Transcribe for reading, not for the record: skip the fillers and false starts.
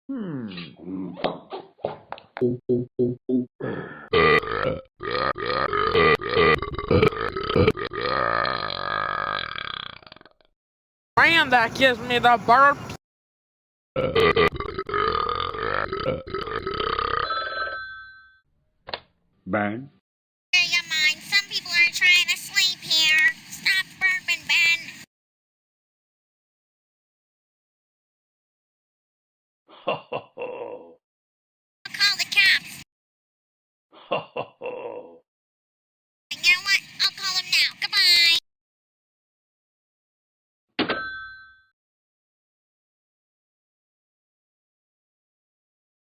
Hmm. Man, that gives me the burp. Ben? You mind? Some people are trying to sleep here. Stop burping, Ben. Ho ho ho. I'll call the cops. Ho ho ho.